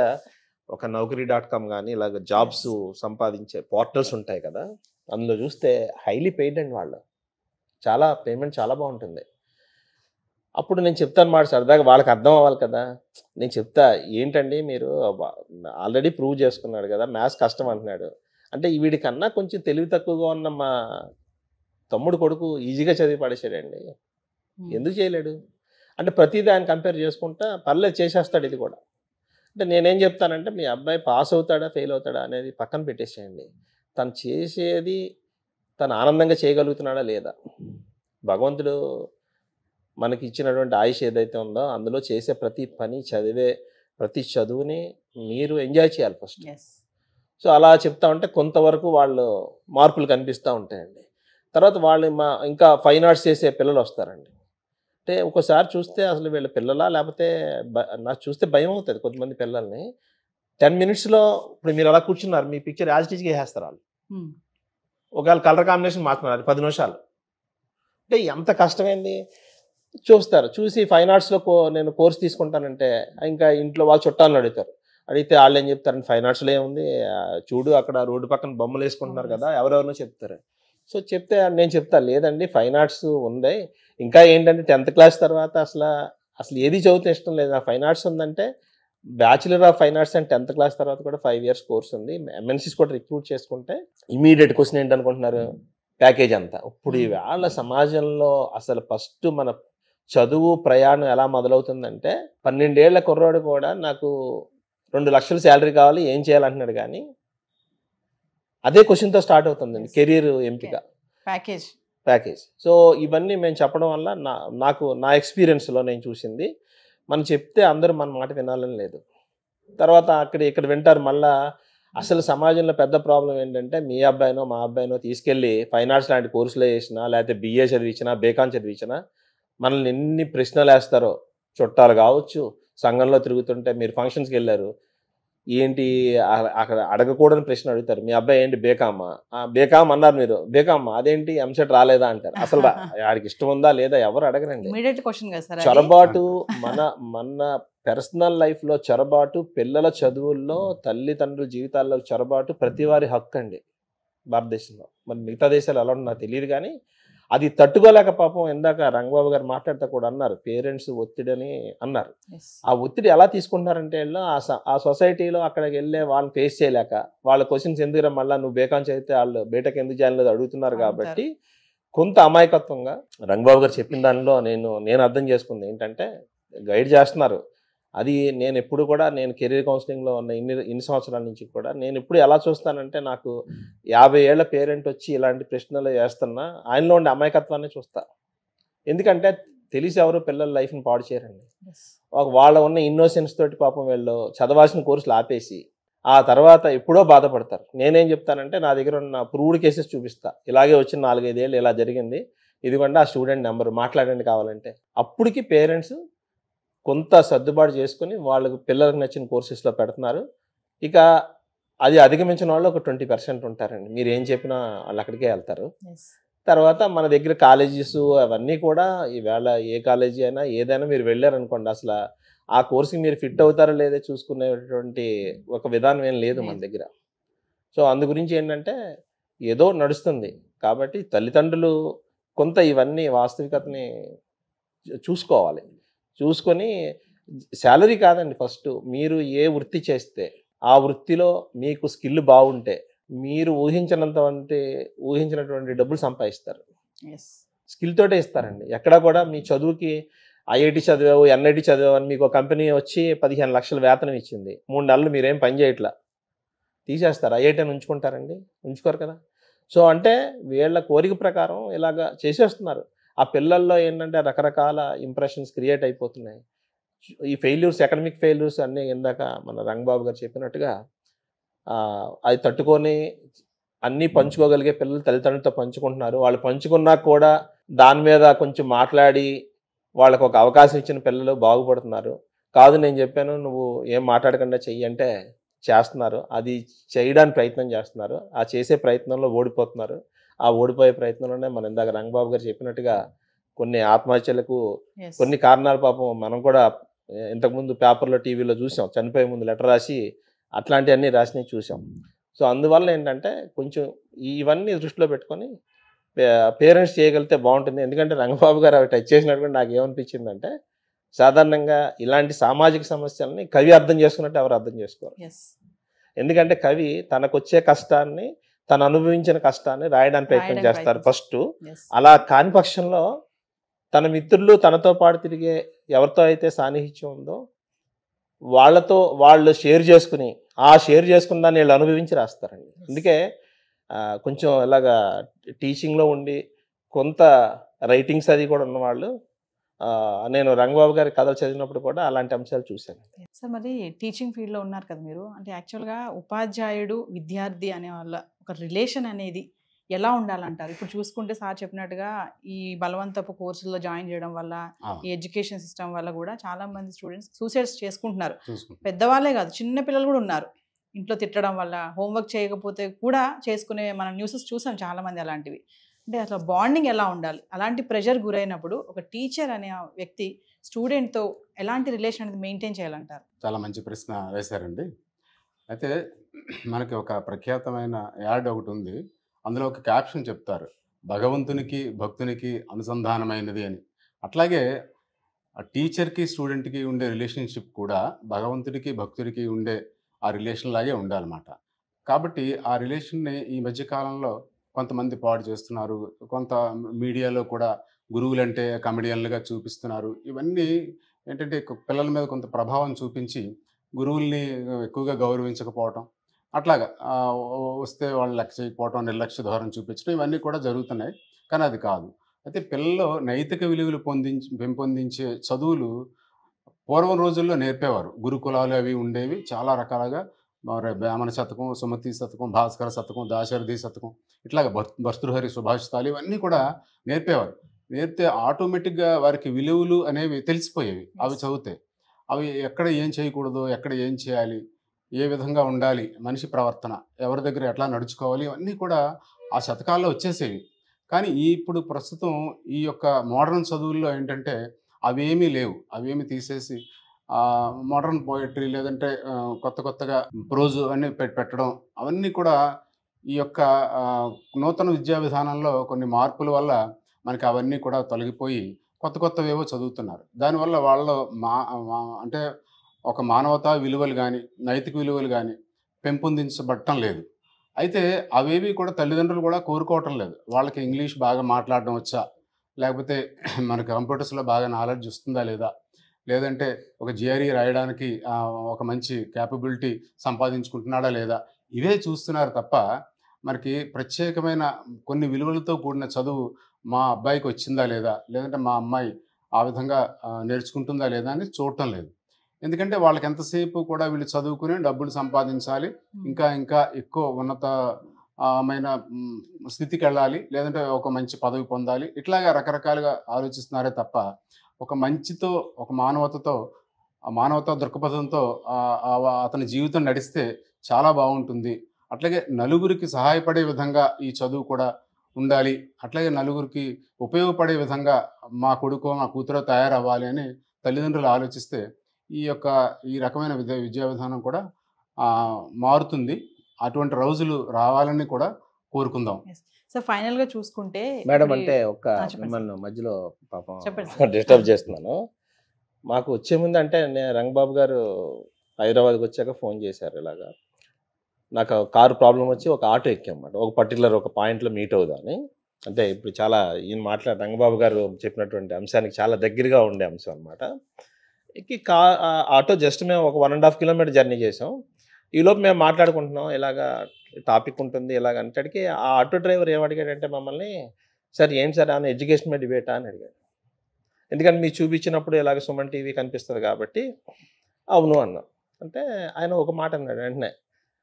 S3: ఒక Naukri.com కానీ ఇలాగ జాబ్స్ సంపాదించే పోర్టల్స్ ఉంటాయి కదా, అందులో చూస్తే హైలీ పెయిడ్ అండి వాళ్ళు. చాలా పేమెంట్ చాలా బాగుంటుంది. అప్పుడు నేను చెప్తాను మాట సరదాగా, వాళ్ళకి అర్థం అవ్వాలి కదా. నేను చెప్తా, ఏంటండి మీరు ఆల్రెడీ ప్రూవ్ చేసుకున్నాడు కదా, మ్యాథ్స్ కష్టం అంటున్నాడు అంటే వీడికన్నా కొంచెం తెలివి తక్కువగా ఉన్న మా తమ్ముడు కొడుకు ఈజీగా చదివి పడేసాడండి. ఎందుకు చేయలేడు అంటే ప్రతిదీ ఆయన కంపేర్ చేసుకుంటా పర్లేదు చేసేస్తాడు ఇది కూడా. అంటే నేనేం చెప్తానంటే మీ అబ్బాయి పాస్ అవుతాడా ఫెయిల్ అవుతాడా అనేది పక్కన పెట్టేసేయండి. తను చేసేది తను ఆనందంగా చేయగలుగుతున్నాడా లేదా, భగవంతుడు మనకి ఇచ్చినటువంటి ఆయుష్ ఏదైతే ఉందో అందులో చేసే ప్రతి పని చదివే ప్రతి చదువుని మీరు ఎంజాయ్ చేయాలి ఫస్ట్. సో అలా చెప్తా ఉంటే కొంతవరకు వాళ్ళు మార్పులు కనిపిస్తూ ఉంటాయండి. తర్వాత వాళ్ళు ఇంకా ఫైన్ ఆర్ట్స్ చేసే పిల్లలు వస్తారండి. అంటే ఒకసారి చూస్తే అసలు వీళ్ళ పిల్లలా లేకపోతే నాకు చూస్తే భయం అవుతుంది కొంతమంది పిల్లల్ని. 10 minutesలో ఇప్పుడు మీరు అలా కూర్చున్నారు మీ పిక్చర్ యాజ్ టీజ్గా వేసేస్తారు వాళ్ళు. ఒకవేళ కలర్ కాంబినేషన్ మాత్రం 10 నిమిషాలు అంటే ఎంత కష్టమైంది చూస్తారు. చూసి ఫైన్ ఆర్ట్స్లో నేను కోర్స్ తీసుకుంటానంటే ఇంకా ఇంట్లో వాళ్ళు చుట్టాలను అడుగుతారు. అడిగితే వాళ్ళు ఏం చెప్తారంటే ఫైన్ ఆర్ట్స్లో ఏముంది చూడు అక్కడ రోడ్డు పక్కన బొమ్మలు వేసుకుంటున్నారు కదా ఎవరెవరినో చెప్తారు. సో చెప్తే నేను చెప్తా లేదండి ఫైన్ ఆర్ట్స్ ఉంది, ఇంకా ఏంటంటే 10th క్లాస్ తర్వాత అసలు ఏది చదివితే ఇష్టం లేదు. నాకు ఫైన్ ఆర్ట్స్ ఉందంటే bachelor of fine arts and 10th class తర్వాత కూడా 5 years కోర్స్ ఉంది. MNCs కూడా రిక్రూట్ చేసుకుంటే ఇమీడియట్ క్వశ్చన్ ఏంటనుకుంటున్నారు ప్యాకేజ్ అంతా. ఇప్పుడు ఈవేళ సమాజంలో అసలు ఫస్ట్ మన చదువు ప్రయాణం ఎలా మొదలవుతుందంటే 12 ఏళ్ల కుర్రాడు కూడా నాకు 2 లక్షల శాలరీ కావాలి ఏం చేయాలంటున్నాడు. కానీ అదే క్వశ్చన్తో స్టార్ట్ అవుతుందండి కెరీర్ ఎంపిక ప్యాకేజ్. సో ఇవన్నీ మేము చెప్పడం వల్ల నా ఎక్స్పీరియన్స్లో నేను చూసింది. మనం చెప్తే అందరూ మన మాట వినాలని లేదు. తర్వాత ఇక్కడ వింటారు మళ్ళా. అసలు సమాజంలో పెద్ద ప్రాబ్లం ఏంటంటే మీ అబ్బాయినో మా అబ్బాయినో తీసుకెళ్ళి ఫైన్ ఆర్ట్స్ లాంటి కోర్సులో వేసినా లేకపోతే BA చదివించినా బీకాం చదివించినా మనల్ని ఎన్ని ప్రశ్నలు వేస్తారో. చుట్టాలు కావచ్చు, సంఘంలో తిరుగుతుంటే మీరు ఫంక్షన్స్కి వెళ్ళారు ఏంటి అక్కడ అడగకూడని ప్రశ్న అడుగుతారు. మీ అబ్బాయి ఏంటి బీకామా? బీకామ్ అన్నారు మీరు, బీకామా అదేంటి ఎంసెట్ రాలేదా అంటారు. అసలు ఆడికి ఇష్టం ఉందా లేదా ఎవరు అడగరండి. చొరబాటు మన పర్సనల్ లైఫ్లో చొరబాటు, పిల్లల చదువుల్లో తల్లిదండ్రుల జీవితాల్లో చొరబాటు ప్రతి వారి హక్కు అండి భారతదేశంలో. మరి మిగతా దేశాలు ఎలా నాకు తెలియదు కానీ అది తట్టుకోలేక పాపం ఇందాక రంగబాబు గారు మాట్లాడితే కూడా అన్నారు పేరెంట్స్ ఒత్తిడి అని అన్నారు. ఆ ఒత్తిడి ఎలా తీసుకుంటున్నారంటే ఆ సొసైటీలో అక్కడికి వెళ్ళే వాళ్ళని ఫేస్ చేయలేక వాళ్ళ క్వశ్చన్స్ ఎందుకు మళ్ళీ నువ్వు బేకాం చదివితే వాళ్ళు బీటెక్ ఎందుకు చేయలేదు అడుగుతున్నారు. కాబట్టి కొంత అమాయకత్వంగా రంగబాబు గారు చెప్పిన దానిలో నేను అర్థం చేసుకుంది ఏంటంటే గైడ్ చేస్తున్నారు. అది నేను ఎప్పుడు కూడా నేను కెరీర్ కౌన్సిలింగ్లో ఉన్న ఇన్ని సంవత్సరాల నుంచి కూడా నేను ఎప్పుడు ఎలా చూస్తానంటే నాకు 50 ఏళ్ల పేరెంట్ వచ్చి ఇలాంటి ప్రశ్నలు వేస్తున్నా ఆయనలో ఉండే అమాయకత్వాన్ని చూస్తా. ఎందుకంటే తెలిసి ఎవరు పిల్లల లైఫ్ని పాడు చేయరండి. వాళ్ళ ఉన్న ఇన్నోసెన్స్ తోటి పాపం వీళ్ళు చదవాల్సిన కోర్సులు ఆపేసి ఆ తర్వాత ఎప్పుడో బాధపడతారు. నేనేం చెప్తానంటే నా దగ్గర ఉన్న ప్రూవ్డ్ కేసెస్ చూపిస్తా. ఇలాగే వచ్చిన 4-5 ఏళ్ళు ఇలా జరిగింది, ఇదిగోండి ఆ స్టూడెంట్ నెంబర్ మాట్లాడండి కావాలంటే. అప్పటికి పేరెంట్స్ కొంత సర్దుబాటు చేసుకుని వాళ్ళకు పిల్లలకు నచ్చిన కోర్సెస్లో పెడుతున్నారు. ఇక అది అధిగమించిన వాళ్ళు ఒక 20% ఉంటారండి. మీరు ఏం చెప్పినా వాళ్ళు అక్కడికే వెళ్తారు. తర్వాత మన దగ్గర కాలేజెస్ అవన్నీ కూడా ఈవేళ ఏ కాలేజీ అయినా ఏదైనా మీరు వెళ్ళారనుకోండి అసలు ఆ కోర్సుకి మీరు ఫిట్ అవుతారో లేదో చూసుకునేటువంటి ఒక విధానం ఏం లేదు మన దగ్గర. సో అందు గురించి ఏంటంటే ఏదో నడుస్తుంది. కాబట్టి తల్లిదండ్రులు కొంత ఇవన్నీ వాస్తవికతని చూసుకోవాలి. చూసుకొని శాలరీ కాదండి ఫస్ట్ మీరు ఏ వృత్తి చేస్తే ఆ వృత్తిలో మీకు స్కిల్ బాగుంటే మీరు ఊహించినటువంటి డబ్బులు సంపాదిస్తారు. స్కిల్ తోటే ఇస్తారండి. ఎక్కడ కూడా మీ చదువుకి IIT చదివావు NIT చదివావు అని మీకు కంపెనీ వచ్చి 15 లక్షల వేతనం ఇచ్చింది, 3 నెలలు మీరేం పని చేయట్లా తీసేస్తారు. IIT అని ఉంచుకుంటారండి? ఉంచుకోరు కదా. సో అంటే వీళ్ళ కోరిక ప్రకారం ఇలాగా చేసేస్తున్నారు. ఆ పిల్లల్లో ఏంటంటే రకరకాల ఇంప్రెషన్స్ క్రియేట్ అయిపోతున్నాయి. ఈ ఫెయిల్యూర్స్ ఎకడమిక్ ఫెయిల్యూర్స్ అన్నీ ఇందాక మన రంగబాబు గారు చెప్పినట్టుగా అది తట్టుకొని అన్నీ పంచుకోగలిగే పిల్లలు తల్లిదండ్రులతో పంచుకుంటున్నారు. వాళ్ళు పంచుకున్నా కూడా దాని మీద కొంచెం మాట్లాడి వాళ్ళకు ఒక అవకాశం ఇచ్చిన పిల్లలు బాగుపడుతున్నారు. కాదు నేను చెప్పాను నువ్వు ఏం మాట్లాడకుండా చెయ్యి అంటే చేస్తున్నారు. అది చేయడానికి ప్రయత్నం చేస్తున్నారు. ఆ చేసే ప్రయత్నంలో ఓడిపోతున్నారు. ఆ ఓడిపోయే ప్రయత్నంలోనే మన ఇందాక రంగబాబు గారు చెప్పినట్టుగా కొన్ని ఆత్మహత్యలకు కొన్ని కారణాలు పాపం మనం కూడా ఇంతకుముందు పేపర్లో టీవీలో చూసాం. చనిపోయే ముందు లెటర్ రాసి అట్లాంటివన్నీ రాసినవి చూసాం. సో అందువల్ల ఏంటంటే కొంచెం ఇవన్నీ దృష్టిలో పెట్టుకొని పేరెంట్స్ చేయగలిగితే బాగుంటుంది. ఎందుకంటే రంగబాబు గారు అవి టచ్ చేసినప్పుడు నాకు ఏమనిపించిందంటే సాధారణంగా ఇలాంటి సామాజిక సమస్యలని కవి అర్థం చేసుకున్నట్టు ఎవరు అర్థం చేసుకోరు. ఎందుకంటే కవి తనకొచ్చే కష్టాన్ని తను అనుభవించిన కష్టాన్ని రాయడానికి ప్రయత్నం చేస్తారు ఫస్ట్. అలా కాని పక్షంలో తన మిత్రులు తనతో పాటు తిరిగే ఎవరితో అయితే సాన్నిహిత్యం ఉందో వాళ్ళతో వాళ్ళు షేర్ చేసుకుని ఆ షేర్ చేసుకున్న దాన్ని వీళ్ళు అనుభవించి రాస్తారండి. అందుకే కొంచెం ఇలాగా టీచింగ్లో ఉండి కొంత రైటింగ్స్ అది కూడా ఉన్నవాళ్ళు నేను రంగబాబు గారి కథలు చదివినప్పుడు కూడా అలాంటి అంశాలు చూశాను.
S2: సార్ మరి టీచింగ్ ఫీల్డ్లో ఉన్నారు కదా మీరు, అంటే యాక్చువల్గా ఉపాధ్యాయుడు విద్యార్థి అనే వాళ్ళ ఒక రిలేషన్ అనేది ఎలా ఉండాలంటారు? ఇప్పుడు చూసుకుంటే సార్ చెప్పినట్టుగా ఈ బలవంతపు కోర్సుల్లో జాయిన్ చేయడం వల్ల ఈ ఎడ్యుకేషన్ సిస్టమ్ వల్ల కూడా చాలా మంది స్టూడెంట్స్ సూసైడ్స్ చేసుకుంటున్నారు. పెద్దవాళ్ళే కాదు, చిన్న పిల్లలు కూడా ఉన్నారు. ఇంట్లో తిట్టడం వల్ల, హోంవర్క్ చేయకపోతే కూడా చేసుకునే మన న్యూసెస్ చూసాం చాలా మంది అలాంటివి. అంటే అసలు బాండింగ్ ఎలా ఉండాలి? అలాంటి ప్రెషర్ గురైనప్పుడు ఒక టీచర్ అనే వ్యక్తి స్టూడెంట్తో ఎలాంటి రిలేషన్ అనేది మెయింటైన్ చేయాలంటారు?
S4: చాలా మంచి ప్రశ్న వేశారండి. అయితే మనకి ఒక ప్రఖ్యాతమైన యాడ్ ఒకటి ఉంది. అందులో ఒక క్యాప్షన్ చెప్తారు, భగవంతునికి భక్తునికి అనుసంధానమైనది అని. అట్లాగే ఆ టీచర్కి స్టూడెంట్కి ఉండే రిలేషన్షిప్ కూడా భగవంతుడికి భక్తుడికి ఉండే ఆ రిలేషన్ లాగే ఉండాలన్నమాట. కాబట్టి ఆ రిలేషన్ని ఈ మధ్యకాలంలో కొంతమంది పాడు చేస్తున్నారు. కొంత మీడియాలో కూడా గురువులంటే కమెడియన్లుగా చూపిస్తున్నారు. ఇవన్నీ ఏంటంటే పిల్లల మీద కొంత ప్రభావం చూపించి గురువుల్ని ఎక్కువగా గౌరవించకపోవటం, అట్లాగా వస్తే వాళ్ళు లెక్క చేయకపోవటం, నిర్లక్ష్య ధోరణి చూపించడం, ఇవన్నీ కూడా జరుగుతున్నాయి. కానీ అది కాదు. అయితే పిల్లల్లో నైతిక విలువలు పెంపొందించే చదువులు పూర్వం రోజుల్లో నేర్పేవారు. గురుకులాలు అవి ఉండేవి. చాలా రకాలుగా బ్రాహ్మణ శతకం, సుమతి శతకం, భాస్కర శతకం, దాశరథి శతకం, ఇట్లాగా భర్తృహరి సుభాషితాలు ఇవన్నీ కూడా నేర్పేవారు. నేర్పితే ఆటోమేటిక్గా వారికి విలువలు అనేవి తెలిసిపోయేవి. అవి చదివితే అవి ఎక్కడ ఏం చేయకూడదు, ఎక్కడ ఏం చేయాలి, ఏ విధంగా ఉండాలి, మనిషి ప్రవర్తన, ఎవరి దగ్గర ఎట్లా నడుచుకోవాలి, ఇవన్నీ కూడా ఆ శతకాల్లో వచ్చేసేవి. కానీ ఇప్పుడు ప్రస్తుతం ఈ యొక్క మోడర్న్ చదువుల్లో ఏంటంటే అవేమీ లేవు. అవేమీ తీసేసి మోడర్న్ పోయట్రీ లేదంటే కొత్తగా ప్రోజు అన్నీ పెట్టడం, అవన్నీ కూడా ఈ యొక్క నూతన విద్యా విధానంలో కొన్ని మార్పుల వల్ల మనకి అవన్నీ కూడా తొలగిపోయి కొత్తవేవో చదువుతున్నారు. దానివల్ల వాళ్ళు అంటే ఒక మానవతా విలువలు కానీ నైతిక విలువలు కానీ పెంపొందించబడటం లేదు. అయితే అవేవి కూడా తల్లిదండ్రులు కూడా కోరుకోవటం లేదు. వాళ్ళకి ఇంగ్లీష్ బాగా మాట్లాడడం వచ్చా, లేకపోతే మనకి కంప్యూటర్స్లో బాగా నాలెడ్జ్ వస్తుందా లేదా, లేదంటే ఒక జిఆర్ఈ రాయడానికి ఒక మంచి క్యాపబిలిటీ సంపాదించుకుంటున్నాడా లేదా, ఇవే చూస్తున్నారు తప్ప మనకి ప్రత్యేకమైన కొన్ని విలువలతో కూడిన చదువు మా అబ్బాయికి వచ్చిందా లేదా, లేదంటే మా అమ్మాయి ఆ విధంగా నేర్చుకుంటుందా లేదా అని చూడటం లేదు. ఎందుకంటే వాళ్ళకి ఎంతసేపు కూడా వీళ్ళు చదువుకుని డబ్బులు సంపాదించాలి, ఇంకా ఎక్కువ ఉన్నతమైన స్థితికి వెళ్ళాలి, లేదంటే ఒక మంచి పదవి పొందాలి, ఇట్లాగా రకరకాలుగా ఆలోచిస్తున్నారే తప్ప ఒక మంచితో, ఒక మానవతా దృక్పథంతో అతని జీవితం నడిస్తే చాలా బాగుంటుంది. అట్లాగే నలుగురికి సహాయపడే విధంగా ఈ చదువు కూడా ఉండాలి, అట్లాగే నలుగురికి ఉపయోగపడే విధంగా మా కొడుకో మా కూతురో తయారవ్వాలి అని తల్లిదండ్రులు ఆలోచిస్తే ఈ రకమైన విద్యా విధానం కూడా మారుతుంది. అటువంటి రోజులు రావాలని కూడా కోరుకుందాం.
S2: సో ఫైనల్గా చూసుకుంటే
S3: మేడం, అంటే మిమ్మల్ని మధ్యలో పాపం
S2: చెప్పండి,
S3: డిస్టర్బ్ చేస్తున్నాను. మాకు వచ్చే ముందు అంటే రంగబాబు గారు హైదరాబాద్కి వచ్చాక ఫోన్ చేశారు. ఇలాగా నాకు కారు ప్రాబ్లం వచ్చి ఒక ఆటో ఎక్కామన్నమాట. ఒక పర్టికులర్ ఒక పాయింట్లో మీట్ అవుదామని. అంటే ఇప్పుడు చాలా రంగబాబు గారు చెప్పినటువంటి అంశానికి చాలా దగ్గరగా ఉండే అంశం అనమాట. ఎక్కి ఆటో జస్ట్ మేము ఒక 1.5 కిలోమీటర్ జర్నీ చేసాం. ఈలోపు మేము మాట్లాడుకుంటున్నాం, ఇలాగా టాపిక్ ఉంటుంది ఇలాగంటడికి ఆ ఆటో డ్రైవర్ ఏమడిగాడంటే మమ్మల్ని, సార్ ఏంటి సార్ ఆయన ఎడ్యుకేషన్ మీద డిబేటా అని అడిగాడు. ఎందుకంటే మీరు చూపించినప్పుడు ఇలాగ సుమన్ టీవీ కనిపిస్తుంది కాబట్టి అవును అన్నాం. అంటే ఆయన ఒక మాట అన్నాడు వెంటనే,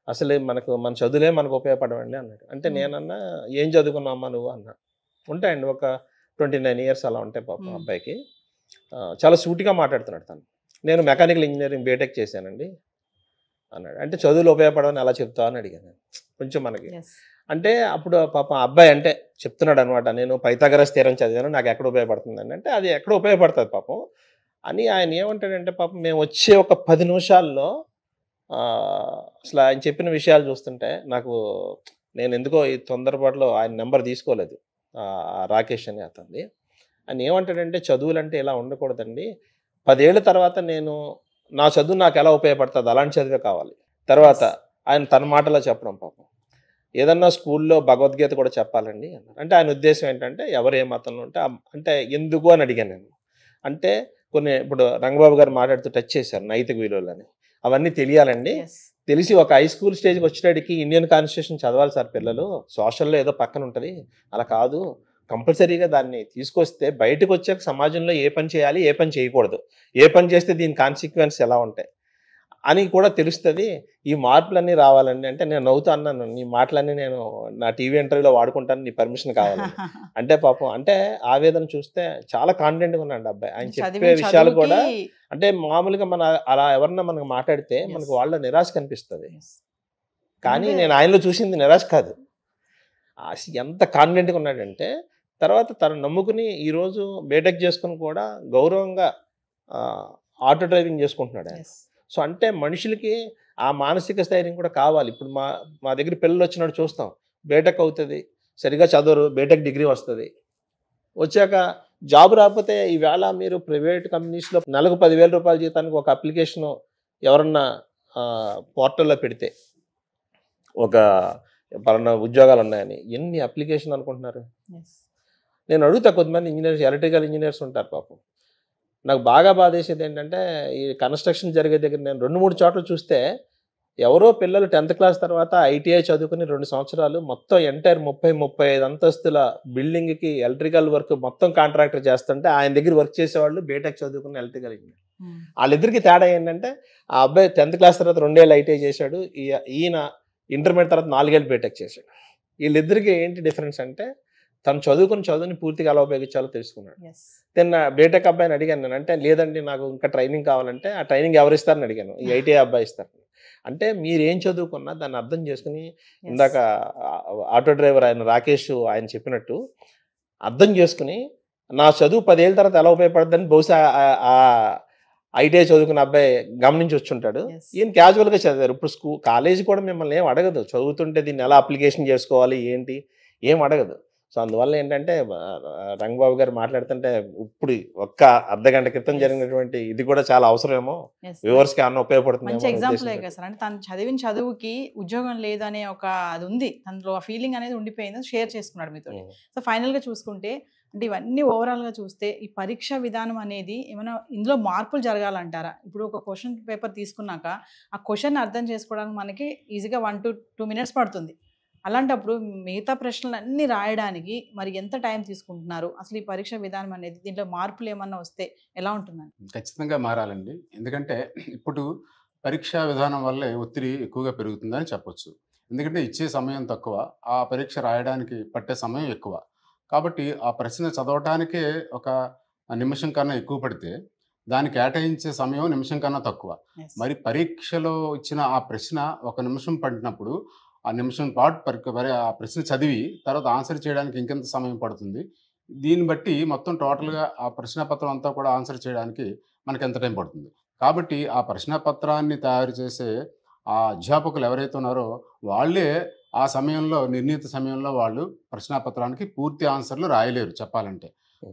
S3: అసలు మన చదువులే మనకు ఉపయోగపడవండి అన్నాడు. అంటే నేనన్నా ఏం చదువుకున్నామ్మా నువ్వు అన్నా. ఉంటాయండి ఒక 29 years అలా ఉంటాయి పాపం అబ్బాయికి. చాలా సూటిగా మాట్లాడుతున్నాడు తను. నేను మెకానికల్ ఇంజనీరింగ్ బీటెక్ చేశానండి అన్నాడు. అంటే చదువులు ఉపయోగపడవని అలా చెప్తావు అని అడిగాను. కొంచెం మనకి అంటే అప్పుడు పాపం అబ్బాయి అంటే చెప్తున్నాడు అనమాట, నేను పైథాగరస్ థియరం చదివాను, నాకు ఎక్కడ ఉపయోగపడుతుందండి. అంటే అది ఎక్కడ ఉపయోగపడుతుంది పాపం అని ఆయన ఏమంటాడంటే, పాపం మేము వచ్చే ఒక 10 నిమిషాల్లో అసలు ఆయన చెప్పిన విషయాలు చూస్తుంటే నేను ఎందుకో ఈ తొందరపాటులో ఆయన నెంబర్ తీసుకోలేదు, రాకేష్ అని అతన్ని. ఆయన ఏమంటాడంటే, చదువులంటే ఇలా ఉండకూడదండి, 10 ఏళ్ళ తర్వాత నా చదువు నాకు ఎలా ఉపయోగపడుతుంది అలాంటి చదివే కావాలి. తర్వాత ఆయన తన మాటలో చెప్పడం పాపం, ఏదన్నా స్కూల్లో భగవద్గీత కూడా చెప్పాలండి అన్నారు. అంటే ఆయన ఉద్దేశం ఏంటంటే ఎవరు ఏ మతంలో ఉంటే అంటే ఎందుకు అని అడిగాను నేను. అంటే కొన్ని ఇప్పుడు రంగబాబు గారు మాట్లాడుతూ టచ్ చేశారు నైతిక విలువలని, అవన్నీ తెలియాలండి. తెలిసి ఒక హై స్కూల్ స్టేజ్కి వచ్చేటికి ఇండియన్ కాన్స్టిట్యూషన్ చదవాలి సార్ పిల్లలు, సోషల్లో ఏదో పక్కన ఉంటుంది, అలా కాదు, కంపల్సరీగా దాన్ని తీసుకొస్తే బయటకు వచ్చాక సమాజంలో ఏ పని చేయాలి ఏ పని చేయకూడదు, ఏ పని చేస్తే దీని కాన్సిక్వెన్స్ ఎలా ఉంటాయి అని కూడా తెలుస్తుంది. ఈ మార్పులన్నీ రావాలండి అంటే నేను నవ్వుతూ అన్నాను, నీ మాటలన్నీ నేను నా టీవీ ఇంటర్వ్యూలో వాడుకుంటాను, నీ పర్మిషన్ కావాలి అంటే పాపం అంటే ఆవేదన చూస్తే చాలా కాన్ఫిడెంట్గా ఉన్నాడు అబ్బాయి. ఆయన చెప్పే విషయాలు కూడా అంటే మామూలుగా మన అలా ఎవరన్నా మనకు మాట్లాడితే మనకు వాళ్ళ నిరాశ కనిపిస్తుంది, కానీ నేను ఆయనలో చూసింది నిరాశ కాదు, ఎంత కాన్ఫిడెంట్గా ఉన్నాడంటే తర్వాత తను నమ్ముకుని ఈరోజు బీటెక్ చేసుకుని కూడా గౌరవంగా ఆటో డ్రైవింగ్ చేసుకుంటున్నాడు ఆయన. సో అంటే మనుషులకి ఆ మానసిక స్థైర్యం కూడా కావాలి. ఇప్పుడు మా దగ్గర పిల్లలు వచ్చినట్టు చూస్తాం, బీటెక్ అవుతుంది, సరిగా చదవరు, బీటెక్ డిగ్రీ వస్తుంది, వచ్చాక జాబ్ రాకపోతే ఈవేళ మీరు ప్రైవేట్ కంపెనీస్లో నెలకు 10,000 రూపాయల జీతానికి ఒక అప్లికేషను ఎవరన్నా పోర్టల్లో పెడితే ఒక పలానా ఉద్యోగాలు ఉన్నాయని ఎన్ని అప్లికేషన్ అనుకుంటున్నారు. నేను అడుగుతా, కొంతమంది ఇంజనీర్స్ ఎలక్ట్రికల్ ఇంజనీర్స్ ఉంటారు పాపం, నాకు బాగా బాధేసేది ఏంటంటే ఈ కన్స్ట్రక్షన్ జరిగే దగ్గర నేను 2-3 చోట్ల చూస్తే ఎవరో పిల్లలు 10th క్లాస్ తర్వాత ఐటీఐ చదువుకుని 2 సంవత్సరాలు మొత్తం ఎంటైర్ 30-35 అంతస్తుల బిల్డింగ్కి ఎలక్ట్రికల్ వర్క్ మొత్తం కాంట్రాక్టర్ చేస్తుంటే ఆయన దగ్గర వర్క్ చేసేవాళ్ళు బీటెక్ చదువుకుని ఎలక్ట్రికల్ ఇంజనీర్. వాళ్ళిద్దరికి తేడా ఏంటంటే ఆ అబ్బాయి 10th క్లాస్ తర్వాత 2 ఏళ్ళు ఐటీఐ చేశాడు, ఈయన ఇంటర్మీడియట్ తర్వాత 4 ఏళ్ళు బీటెక్ చేశాడు. వీళ్ళిద్దరికి ఏంటి డిఫరెన్స్ అంటే తను చదువుని పూర్తిగా ఎలా ఉపయోగించాలో తెలుసుకున్నాడు. నేను బీటెక్ అబ్బాయిని అడిగాను నేను, అంటే లేదండి నాకు ఇంకా ట్రైనింగ్ కావాలంటే ఆ ట్రైనింగ్ ఎవరు ఇస్తారని అడిగాను, ఈ ఐటీఐ అబ్బాయి ఇస్తారు. అంటే మీరు ఏం చదువుకున్నా దాన్ని అర్థం చేసుకుని, ఇందాక ఆటో డ్రైవర్ ఆయన రాకేష్ ఆయన చెప్పినట్టు అర్థం చేసుకుని నా చదువు 10 ఏళ్ళ తర్వాత ఎలా ఉపయోగపడుతుందని బహుశా ఆ ఐటీఐ చదువుకున్న అబ్బాయి గమనించి వచ్చుంటాడు. ఈయన క్యాజువల్గా చదివారు. ఇప్పుడు కాలేజీ కూడా మిమ్మల్ని ఏం అడగదు, చదువుతుంటే దీన్ని ఎలా అప్లికేషన్ చేసుకోవాలి ఏంటి ఏం అడగదు. సో అందువల్ల ఏంటంటే రంగబాబు గారు మాట్లాడుతుంటే ఇప్పుడు ఒక్క అర్ధగంట క్రితం జరిగినటువంటి ఇది కూడా చాలా అవసరమేమో, వ్యూవర్స్కి అన్న ఉపయోగపడుతుంది.
S2: మంచి ఎగ్జాంపుల్ కదా సార్, అంటే తను చదివిన చదువుకి ఉద్యోగం లేదనే ఒక అది ఉంది తనలో, ఆ ఫీలింగ్ అనేది ఉండిపోయింది, షేర్ చేసుకున్నాడు మీతో. సో ఫైనల్గా చూసుకుంటే అంటే ఇవన్నీ ఓవరాల్గా చూస్తే ఈ పరీక్ష విధానం అనేది ఏమైనా ఇందులో మార్పులు జరగాలంటారా? ఇప్పుడు ఒక క్వశ్చన్ పేపర్ తీసుకున్నాక ఆ క్వశ్చన్ అర్థం చేసుకోవడానికి మనకి ఈజీగా 1 to 2 minutes పడుతుంది. అలాంటప్పుడు మిగతా ప్రశ్నలు అన్నీ రాయడానికి మరి ఎంత టైం తీసుకుంటున్నారు? అసలు ఈ పరీక్ష విధానం అనేది దీంట్లో మార్పులు ఏమన్నా వస్తే ఎలా ఉంటుందని?
S4: ఖచ్చితంగా మారాలండి. ఎందుకంటే ఇప్పుడు పరీక్షా విధానం వల్లే ఒత్తిడి ఎక్కువగా పెరుగుతుందని చెప్పొచ్చు. ఎందుకంటే ఇచ్చే సమయం తక్కువ, ఆ పరీక్ష రాయడానికి పట్టే సమయం ఎక్కువ. కాబట్టి ఆ ప్రశ్న చదవటానికే ఒక నిమిషం కన్నా ఎక్కువ పడితే దాన్ని కేటాయించే సమయం నిమిషం కన్నా తక్కువ. మరి పరీక్షలో ఇచ్చిన ఆ ప్రశ్న 1 నిమిషం పడినప్పుడు ఆ నిమిషం పాటు ఆ ప్రశ్న చదివి తర్వాత ఆన్సర్ చేయడానికి ఇంకెంత సమయం పడుతుంది? దీన్ని బట్టి మొత్తం టోటల్గా ఆ ప్రశ్నపత్రం అంతా కూడా ఆన్సర్ చేయడానికి మనకి ఎంత టైం పడుతుంది. కాబట్టి ఆ ప్రశ్నపత్రాన్ని తయారు చేసే ఆ అధ్యాపకులు ఎవరైతే ఉన్నారో వాళ్ళే ఆ సమయంలో నిర్ణీత సమయంలో వాళ్ళు ప్రశ్నపత్రానికి పూర్తి ఆన్సర్లు రాయలేరు చెప్పాలంటే.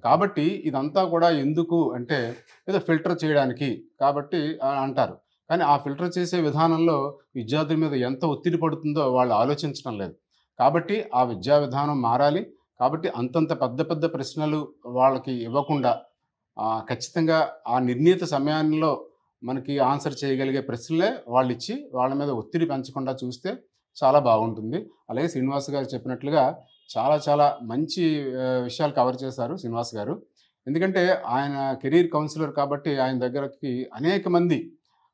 S4: కాబట్టి ఇదంతా కూడా ఎందుకు అంటే ఏదో ఫిల్టర్ చేయడానికి కాబట్టి అంటారు. కానీ ఆ ఫిల్టర్ చేసే విధానంలో విద్యార్థుల మీద ఎంత ఒత్తిడి పడుతుందో వాళ్ళు ఆలోచించడం లేదు. కాబట్టి ఆ విద్యా విధానం మారాలి. కాబట్టి అంతంత పెద్ద ప్రశ్నలు వాళ్ళకి ఇవ్వకుండా ఖచ్చితంగా ఆ నిర్ణీత సమయంలో మనకి ఆన్సర్ చేయగలిగే ప్రశ్నలే వాళ్ళు ఇచ్చి వాళ్ళ మీద ఒత్తిడి పెంచకుండా చూస్తే చాలా బాగుంటుంది. అలాగే శ్రీనివాస్ గారు చెప్పినట్లుగా చాలా మంచి విషయాలు కవర్ చేశారు శ్రీనివాస్ గారు. ఎందుకంటే ఆయన కెరీర్ కౌన్సిలర్ కాబట్టి ఆయన దగ్గరకి అనేక మంది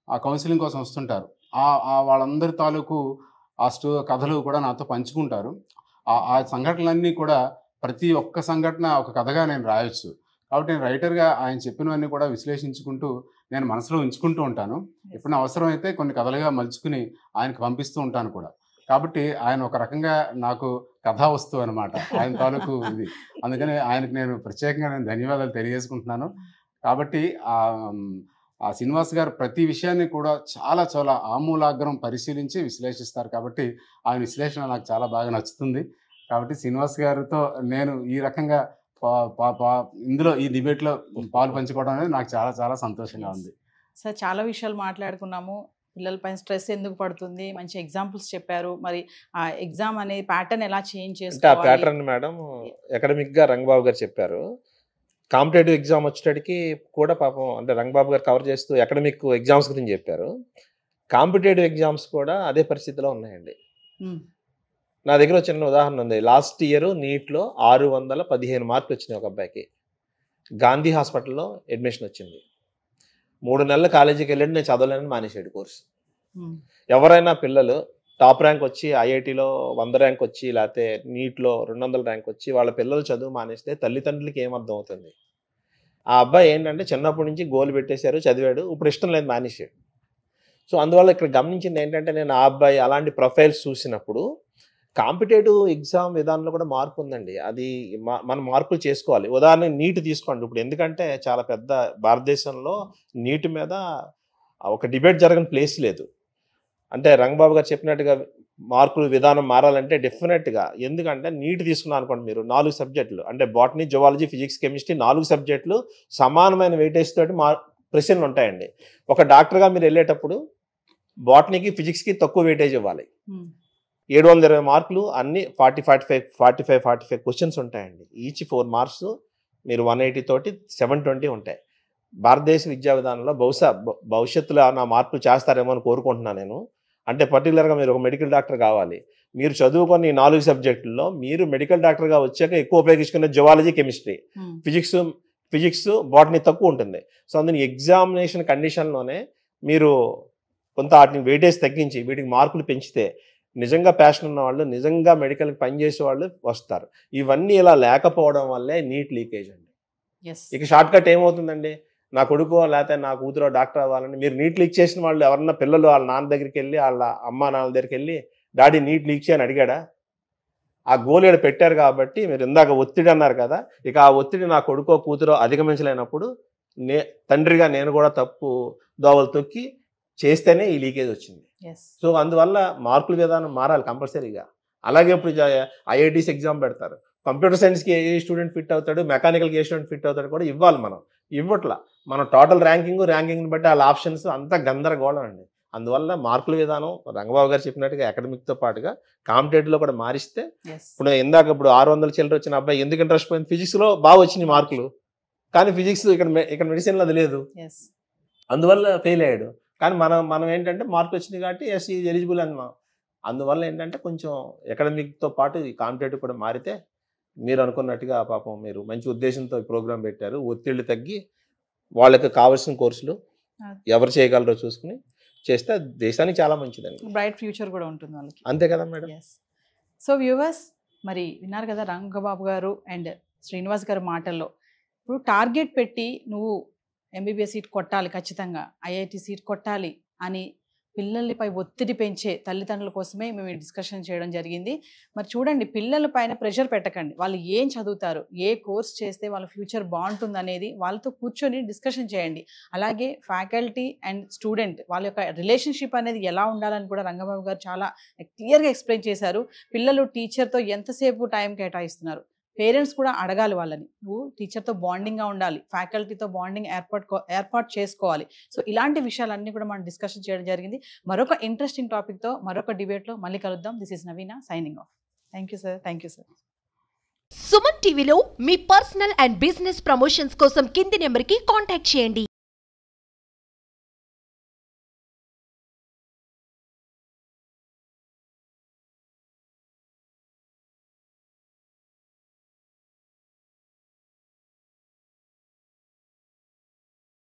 S4: ఆ కౌన్సిలింగ్ కోసం వస్తుంటారు. వాళ్ళందరి తాలూకు ఆ కథలు కూడా నాతో పంచుకుంటారు. ఆ సంఘటనలన్నీ కూడా ప్రతి ఒక్క సంఘటన ఒక కథగా నేను రాయొచ్చు. కాబట్టి నేను రైటర్గా ఆయన చెప్పినవన్నీ కూడా విశ్లేషించుకుంటూ నేను మనసులో ఉంచుకుంటూ ఉంటాను. ఎప్పుడైనా అవసరమైతే కొన్ని కథలుగా మలుచుకుని ఆయనకు పంపిస్తూ ఉంటాను కూడా. కాబట్టి ఆయన ఒక రకంగా నాకు కథా వస్తువు అనమాట, ఆయన తాలూకు ఇది. అందుకని ఆయనకు నేను ప్రత్యేకంగా ధన్యవాదాలు తెలియజేసుకుంటున్నాను. కాబట్టి ఆ శ్రీనివాస్ గారు ప్రతి విషయాన్ని కూడా చాలా ఆమూలాగ్రం పరిశీలించి విశ్లేషిస్తారు. కాబట్టి ఆయన విశ్లేషణ నాకు చాలా బాగా నచ్చుతుంది. కాబట్టి శ్రీనివాస్ గారితో నేను ఈ రకంగా ఇందులో ఈ డిబేట్లో పాలు పంచుకోవడం అనేది నాకు చాలా సంతోషంగా ఉంది.
S2: సార్ చాలా విషయాలు మాట్లాడుకున్నాము. పిల్లలపైన స్ట్రెస్ ఎందుకు పడుతుంది, మంచి ఎగ్జాంపుల్స్ చెప్పారు. మరి ఆ ఎగ్జామ్ అనే ప్యాటర్న్ ఎలా చేంజ్
S3: అంటే ఆ
S2: చేసుకోవాలి.
S3: ప్యాటర్న్ మేడం అకాడమిక్గా రంగబాబు గారు చెప్పారు. కాంపిటేటివ్ ఎగ్జామ్ వచ్చేటడికి కూడా పాపం అంటే రంగబాబు గారు కవర్ చేస్తూ అకాడమిక్ ఎగ్జామ్స్ గురించి చెప్పారు. కాంపిటేటివ్ ఎగ్జామ్స్ కూడా అదే పరిస్థితిలో ఉన్నాయండి.
S2: ఉమ్,
S3: నా దగ్గర ఒక చిన్న ఉదాహరణ ఉంది. లాస్ట్ ఇయర్ నీట్లో 615 మార్కులు వచ్చినాయి ఒక అబ్బాయికి. గాంధీ హాస్పిటల్లో అడ్మిషన్ వచ్చింది. 3 నెలలు కాలేజీకి వెళ్ళి నేను చదవలేనని మానేసాడు కోర్సు.
S2: ఉమ్,
S3: ఎవరైనా పిల్లలు టాప్ ర్యాంక్ వచ్చి ఐఐటీలో 100 ర్యాంక్ వచ్చి లేకపోతే నీట్లో 200 ర్యాంక్ వచ్చి వాళ్ళ పిల్లలు చదువు మానేస్తే తల్లిదండ్రులకి ఏమర్థం అవుతుంది? ఆ అబ్బాయి ఏంటంటే చిన్నప్పటి నుంచి గోల్ పెట్టేశారు, చదివాడు, ఇప్పుడు ఇష్టం లేదు మానేసాడు. సో అందువల్ల ఇక్కడ గమనించింది ఏంటంటే నేను ఆ అబ్బాయి అలాంటి ప్రొఫైల్స్ చూసినప్పుడు కాంపిటేటివ్ ఎగ్జామ్ విధానంలో కూడా మార్పు ఉందండి. అది మనం మార్పులు చేసుకోవాలి. ఉదాహరణకి నీట్ తీసుకోండి. ఇప్పుడు ఎందుకంటే చాలా పెద్ద భారతదేశంలో నీట్ మీద ఒక డిబేట్ జరగని ప్లేస్ లేదు. అంటే రంగబాబు గారు చెప్పినట్టుగా మార్కులు విధానం మారాలంటే డెఫినెట్గా, ఎందుకంటే నీట్ తీసుకున్నాను అనుకోండి మీరు 4 సబ్జెక్టులు అంటే బాటనీ, జువాలజీ, ఫిజిక్స్, కెమిస్ట్రీ 4 సబ్జెక్టులు సమానమైన వెయిటేజ్ తోటి ప్రశ్నలు ఉంటాయండి. ఒక డాక్టర్గా మీరు వెళ్ళేటప్పుడు బాటనీకి, ఫిజిక్స్కి తక్కువ వెయిటేజ్ ఇవ్వాలి. 720 మార్కులు అన్ని 45 క్వశ్చన్స్ ఉంటాయండి. ఈచ్ 4 మార్క్స్ మీరు 180 తోటి 720 ఉంటాయి. భారతదేశ విద్యా విధానంలో బహుశా భవిష్యత్తులో నా మార్పులు చేస్తారేమో అని కోరుకుంటున్నాను నేను. అంటే పర్టికులర్గా మీరు ఒక మెడికల్ డాక్టర్ కావాలి. మీరు చదువుకొని 4 సబ్జెక్టుల్లో మీరు మెడికల్ డాక్టర్గా వచ్చాక ఎక్కువ ఉపయోగించుకునే జువాలజీ, కెమిస్ట్రీ, ఫిజిక్స్, బాటనీ తక్కువ ఉంటుంది. సో అందులో ఎగ్జామినేషన్ కండిషన్లోనే మీరు కొంత వాటిని వెయిటేజ్ తగ్గించి వీటికి మార్కులు పెంచితే నిజంగా ప్యాషన్ ఉన్న వాళ్ళు, నిజంగా మెడికల్కి పనిచేసే వాళ్ళు వస్తారు. ఇవన్నీ ఇలా లేకపోవడం వల్లే నీట్ లీకేజ్ అండి. ఇక షార్ట్ కట్ ఏమవుతుందండి, నా కొడుకో లేకపోతే నా కూతురో డాక్టర్ అవ్వాలని మీరు నీట్ లీక్ చేసిన వాళ్ళు ఎవరన్నా పిల్లలు వాళ్ళ నాన్న దగ్గరికి వెళ్ళి వాళ్ళ అమ్మ నాన్న దగ్గరికి వెళ్ళి డాడీ నీట్ లీక్ చేయని అడిగాడా? ఆ గోల్ ఇక్కడ పెట్టారు కాబట్టి మీరు ఇందాక ఒత్తిడి అన్నారు కదా, ఇక ఆ ఒత్తిడి నా కొడుకో కూతురో అధిగమించలేనప్పుడు తండ్రిగా నేను కూడా తప్పు దోవలు తొక్కి చేస్తేనే ఈ లీకేజ్ వచ్చింది. సో అందువల్ల మార్కుల విధానం మారాలి కంపల్సరీగా. అలాగే ఇప్పుడు ఐఐటీస్ ఎగ్జామ్ పెడతారు. కంప్యూటర్ సైన్స్కి ఏ స్టూడెంట్ ఫిట్ అవుతాడు, మెకానికల్కి ఏ స్టూడెంట్ ఫిట్ అవుతాడు కూడా ఇవ్వాలి. మనం ఇవ్వట్లా. మనం టోటల్ ర్యాంకింగ్ని బట్టి వాళ్ళ ఆప్షన్స్ అంతా గందరగోళం అండి. అందువల్ల మార్కుల విధానం రంగబాబు గారు చెప్పినట్టుగా అకాడమిక్తో పాటుగా కాంపిటేటివ్లో కూడా మారిస్తే, ఇప్పుడు ఇప్పుడు 600 చిల్లర వచ్చిన అబ్బాయి ఎందుకు ఇంట్రెస్ట్ పోయింది? ఫిజిక్స్లో బాగా వచ్చినాయి మార్కులు, కానీ ఫిజిక్స్ ఇక్కడ మెడిసిన్లో అది లేదు, అందువల్ల ఫెయిల్ అయ్యాడు. కానీ మనం ఏంటంటే మార్కులు వచ్చినాయి కాబట్టి ఎస్ ఈజ్ ఎలిజిబుల్ అని. అందువల్ల ఏంటంటే కొంచెం అకాడమిక్తో పాటు ఈ కాంపిటేటివ్ కూడా మారితే మీరు అనుకున్నట్టుగా పాపం మీరు మంచి ఉద్దేశంతో ఈ ప్రోగ్రాం పెట్టారు. ఒత్తిళ్ళు తగ్గి వాళ్ళకి కావాల్సిన కోర్సులు ఎవరు చేయగలరో చూసుకుని చేస్తే దేశానికి చాలా మంచిదండి.
S2: బ్రైట్ ఫ్యూచర్ కూడా ఉంటుంది వాళ్ళకి.
S3: అంతే కదా మేడం.
S2: సో వ్యూవర్స్, మరి విన్నారు కదా రంగబాబు గారు అండ్ శ్రీనివాస్ గారు మాటల్లో. ఇప్పుడు టార్గెట్ పెట్టి నువ్వు ఎంబీబీఎస్ సీట్ కొట్టాలి, ఖచ్చితంగా ఐఐటి సీట్ కొట్టాలి అని పిల్లలపై ఒత్తిడి పెంచే తల్లిదండ్రుల కోసమే మేము డిస్కషన్ చేయడం జరిగింది. మరి చూడండి, పిల్లల పైన ప్రెషర్ పెట్టకండి. వాళ్ళు ఏం చదువుతారు, ఏ కోర్స్ చేస్తే వాళ్ళ ఫ్యూచర్ బాగుంటుంది అనేది వాళ్ళతో కూర్చొని డిస్కషన్ చేయండి. అలాగే ఫ్యాకల్టీ అండ్ స్టూడెంట్ వాళ్ళ యొక్క రిలేషన్షిప్ అనేది ఎలా ఉండాలని కూడా రంగబాబు గారు చాలా క్లియర్గా ఎక్స్ప్లెయిన్ చేశారు. పిల్లలు టీచర్తో ఎంతసేపు టైం కేటాయిస్తున్నారు, పేరెంట్స్ కూడా అడగాలి వాళ్ళని. నువ్వు టీచర్తో బాండింగ్గా ఉండాలి, ఫ్యాకల్టీతో బాండింగ్ ఏర్పాటు చేసుకోవాలి. సో ఇలాంటి విషయాలన్నీ కూడా మనం డిస్కషన్ చేయడం జరిగింది. మరొక ఇంట్రెస్టింగ్ టాపిక్తో మరొక డిబేట్లో మళ్ళీ కలుద్దాం. This is Naveena signing off. Thank you sir. Thank you sir.
S5: Suman టీవీలో మీ పర్సనల్ అండ్ బిజినెస్ ప్రమోషన్స్ కోసం కింది నెంబర్కి కాంటాక్ట్ చేయండి.